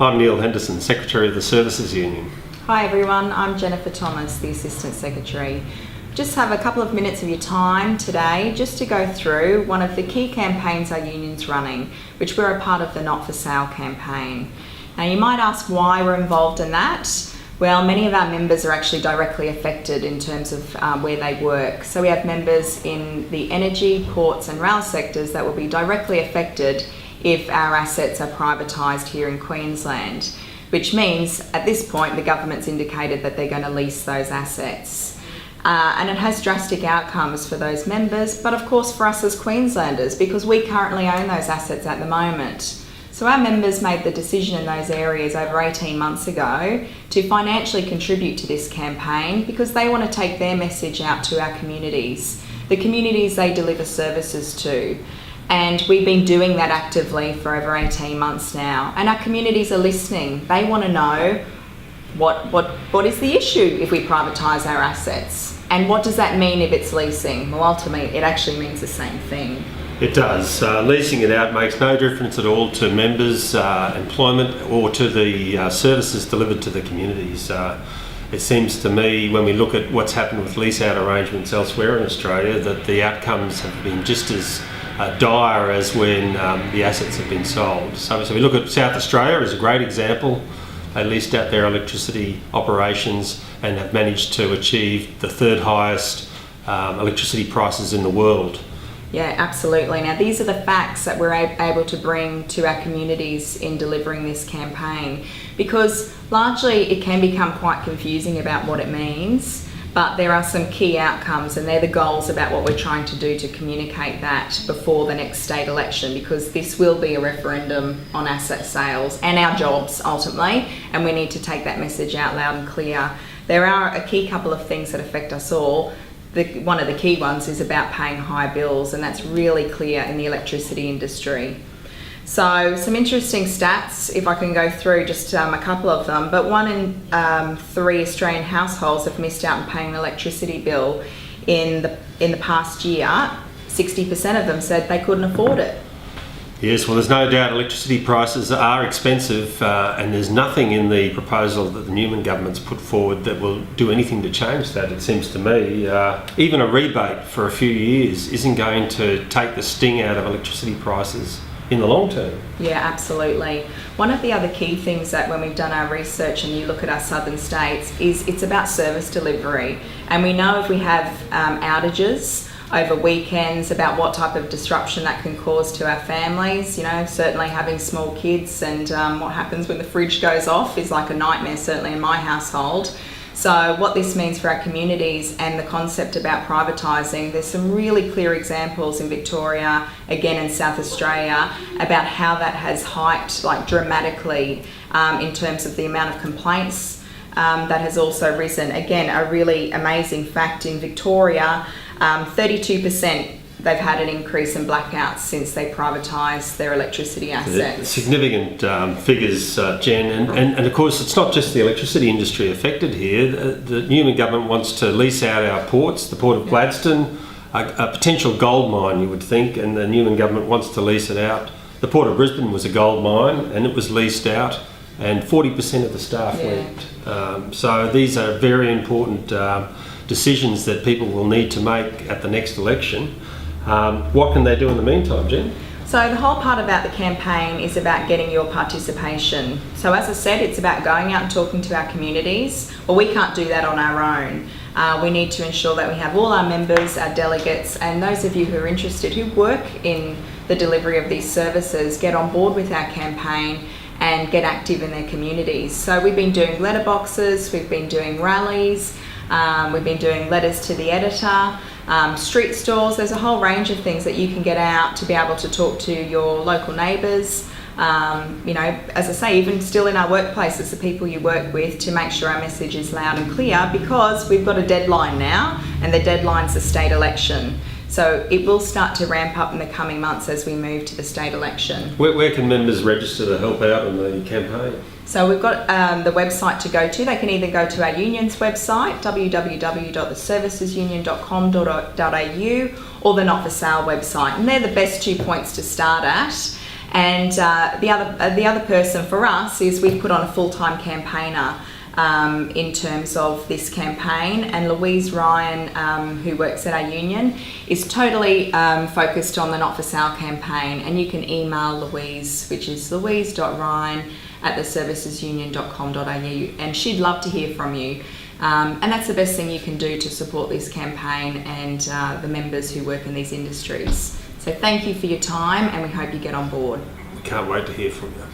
I'm Neil Henderson, Secretary of the Services Union. Hi everyone, I'm Jennifer Thomas, the Assistant Secretary. Just have a couple of minutes of your time today just to go through one of the key campaigns our union's running, which we're a part of the Not4Sale campaign. Now you might ask why we're involved in that. Well, many of our members are actually directly affected in terms of where they work. So we have members in the energy, ports and rail sectors that will be directly affected if our assets are privatised here in Queensland, which means at this point the government's indicated that they're going to lease those assets. And it has drastic outcomes for those members, but of course for us as Queenslanders, because we currently own those assets at the moment. So our members made the decision in those areas over 18 months ago to financially contribute to this campaign because they want to take their message out to our communities, the communities they deliver services to. And we've been doing that actively for over 18 months now. And our communities are listening. They want to know what is the issue if we privatise our assets? And what does that mean if it's leasing? Well, ultimately, it actually means the same thing. It does. Leasing it out makes no difference at all to members' employment or to the services delivered to the communities. It seems to me, when we look at what's happened with lease out arrangements elsewhere in Australia, that the outcomes have been just as dire as when the assets have been sold. So we look at South Australia as a great example. They leased out their electricity operations and have managed to achieve the third highest electricity prices in the world. Yeah, absolutely. Now, these are the facts that we're able to bring to our communities in delivering this campaign, because largely it can become quite confusing about what it means, but there are some key outcomes and they're the goals about what we're trying to do to communicate that before the next state election, because this will be a referendum on asset sales and our jobs ultimately, and we need to take that message out loud and clear. There are a key couple of things that affect us all. One of the key ones is about paying high bills, and that's really clear in the electricity industry. So some interesting stats, if I can go through just a couple of them, but 1 in 3 Australian households have missed out on paying an electricity bill in the past year. 60% of them said they couldn't afford it. Yes, well, there's no doubt electricity prices are expensive, and there's nothing in the proposal that the Newman government's put forward that will do anything to change that, it seems to me. Even a rebate for a few years isn't going to take the sting out of electricity prices in the long term. Yeah, absolutely. One of the other key things that when we've done our research and you look at our southern states is it's about service delivery. And we know if we have outages over weekends, about what type of disruption that can cause to our families. You know, certainly having small kids and what happens when the fridge goes off is like a nightmare, certainly in my household. So what this means for our communities and the concept about privatising, there's some really clear examples in Victoria, again in South Australia, about how that has hiked like dramatically in terms of the amount of complaints that has also risen. Again, a really amazing fact in Victoria, 32% they've had an increase in blackouts since they privatised their electricity assets. Significant figures, Jen, and of course it's not just the electricity industry affected here. The Newman government wants to lease out our ports, the Port of Gladstone, a potential gold mine you would think, and the Newman government wants to lease it out. The Port of Brisbane was a gold mine and it was leased out and 40% of the staff left. So these are very important decisions that people will need to make at the next election. What can they do in the meantime, Jen? So the whole part about the campaign is about getting your participation. So as I said, it's about going out and talking to our communities. Well, we can't do that on our own. We need to ensure that we have all our members, our delegates, and those of you who are interested, who work in the delivery of these services, get on board with our campaign and get active in their communities. So we've been doing letterboxes, we've been doing rallies, we've been doing letters to the editor, street stalls. There's a whole range of things that you can get out to be able to talk to your local neighbours. You know, as I say, even still in our workplaces, the people you work with, to make sure our message is loud and clear, because we've got a deadline now, and the deadline's the state election. So it will start to ramp up in the coming months as we move to the state election. Where can members register to help out in the campaign? So we've got the website to go to. They can either go to our union's website, www.theservicesunion.com.au, or the Not4Sale website. And they're the best 2 points to start at. And the other person for us is we've put on a full-time campaigner in terms of this campaign, and Louise Ryan, who works at our union, is totally focused on the Not4Sale campaign, and you can email Louise, which is louise.ryan@theservicesunion.com.au, and she'd love to hear from you. And that's the best thing you can do to support this campaign and the members who work in these industries. So thank you for your time, and we hope you get on board. We can't wait to hear from you.